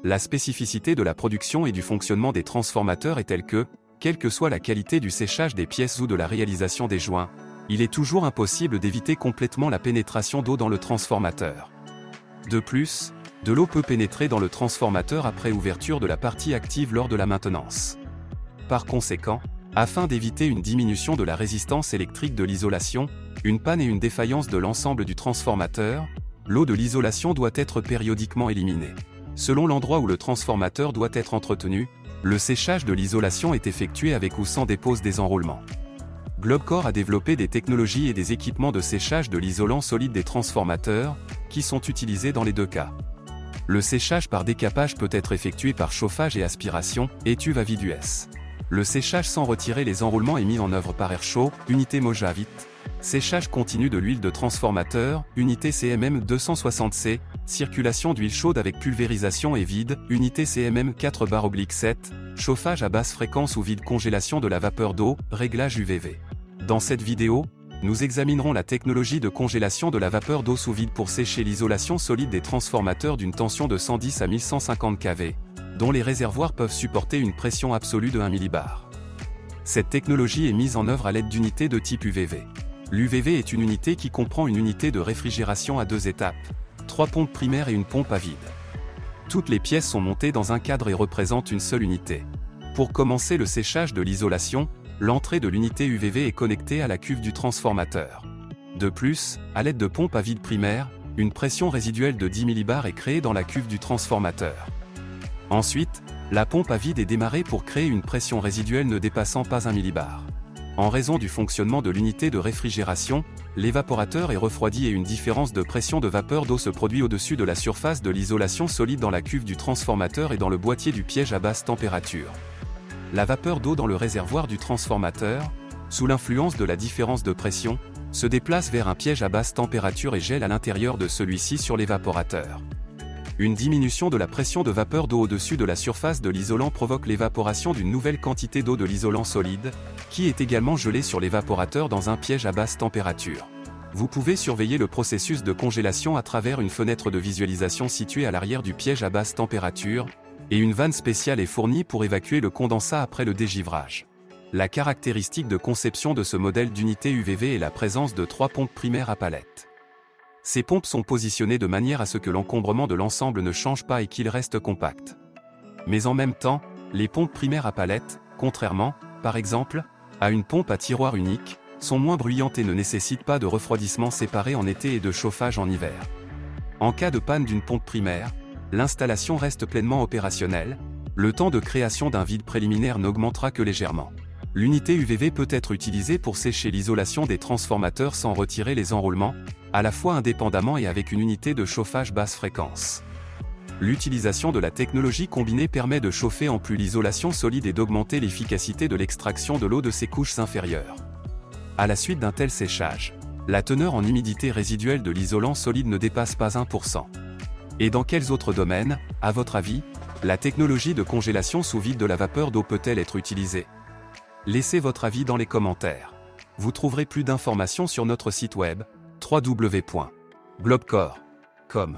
La spécificité de la production et du fonctionnement des transformateurs est telle que, quelle que soit la qualité du séchage des pièces ou de la réalisation des joints, il est toujours impossible d'éviter complètement la pénétration d'eau dans le transformateur. De plus, de l'eau peut pénétrer dans le transformateur après ouverture de la partie active lors de la maintenance. Par conséquent, afin d'éviter une diminution de la résistance électrique de l'isolation, une panne et une défaillance de l'ensemble du transformateur, l'eau de l'isolation doit être périodiquement éliminée. Selon l'endroit où le transformateur doit être entretenu, le séchage de l'isolation est effectué avec ou sans dépose des enroulements. Globcore a développé des technologies et des équipements de séchage de l'isolant solide des transformateurs, qui sont utilisés dans les deux cas. Le séchage par décapage peut être effectué par chauffage et aspiration, étuve à vide US. Le séchage sans retirer les enroulements est mis en œuvre par air chaud, unité Mojavit. Séchage continu de l'huile de transformateur, unité CMM 260C, circulation d'huile chaude avec pulvérisation et vide, unité CMM 4/7, chauffage à basse fréquence ou vide congélation de la vapeur d'eau, réglage UVV. Dans cette vidéo, nous examinerons la technologie de congélation de la vapeur d'eau sous vide pour sécher l'isolation solide des transformateurs d'une tension de 110 à 1150 kV, dont les réservoirs peuvent supporter une pression absolue de 1 millibar. Cette technologie est mise en œuvre à l'aide d'unités de type UVV. L'UVV est une unité qui comprend une unité de réfrigération à 2 étapes, 3 pompes primaires et une pompe à vide. Toutes les pièces sont montées dans un cadre et représentent une seule unité. Pour commencer le séchage de l'isolation, l'entrée de l'unité UVV est connectée à la cuve du transformateur. De plus, à l'aide de pompes à vide primaires, une pression résiduelle de 10 millibars est créée dans la cuve du transformateur. Ensuite, la pompe à vide est démarrée pour créer une pression résiduelle ne dépassant pas 1 millibar. En raison du fonctionnement de l'unité de réfrigération, l'évaporateur est refroidi et une différence de pression de vapeur d'eau se produit au-dessus de la surface de l'isolation solide dans la cuve du transformateur et dans le boîtier du piège à basse température. La vapeur d'eau dans le réservoir du transformateur, sous l'influence de la différence de pression, se déplace vers un piège à basse température et gèle à l'intérieur de celui-ci sur l'évaporateur. Une diminution de la pression de vapeur d'eau au-dessus de la surface de l'isolant provoque l'évaporation d'une nouvelle quantité d'eau de l'isolant solide, qui est également gelée sur l'évaporateur dans un piège à basse température. Vous pouvez surveiller le processus de congélation à travers une fenêtre de visualisation située à l'arrière du piège à basse température, et une vanne spéciale est fournie pour évacuer le condensat après le dégivrage. La caractéristique de conception de ce modèle d'unité UVV est la présence de 3 pompes primaires à palette. Ces pompes sont positionnées de manière à ce que l'encombrement de l'ensemble ne change pas et qu'il reste compact. Mais en même temps, les pompes primaires à palette, contrairement, par exemple, à une pompe à tiroir unique, sont moins bruyantes et ne nécessitent pas de refroidissement séparé en été et de chauffage en hiver. En cas de panne d'une pompe primaire, l'installation reste pleinement opérationnelle, le temps de création d'un vide préliminaire n'augmentera que légèrement. L'unité UVV peut être utilisée pour sécher l'isolation des transformateurs sans retirer les enroulements, à la fois indépendamment et avec une unité de chauffage basse fréquence. L'utilisation de la technologie combinée permet de chauffer en plus l'isolation solide et d'augmenter l'efficacité de l'extraction de l'eau de ses couches inférieures. À la suite d'un tel séchage, la teneur en humidité résiduelle de l'isolant solide ne dépasse pas 1%. Et dans quels autres domaines, à votre avis, la technologie de congélation sous vide de la vapeur d'eau peut-elle être utilisée? Laissez votre avis dans les commentaires. Vous trouverez plus d'informations sur notre site web, www.globcore.com.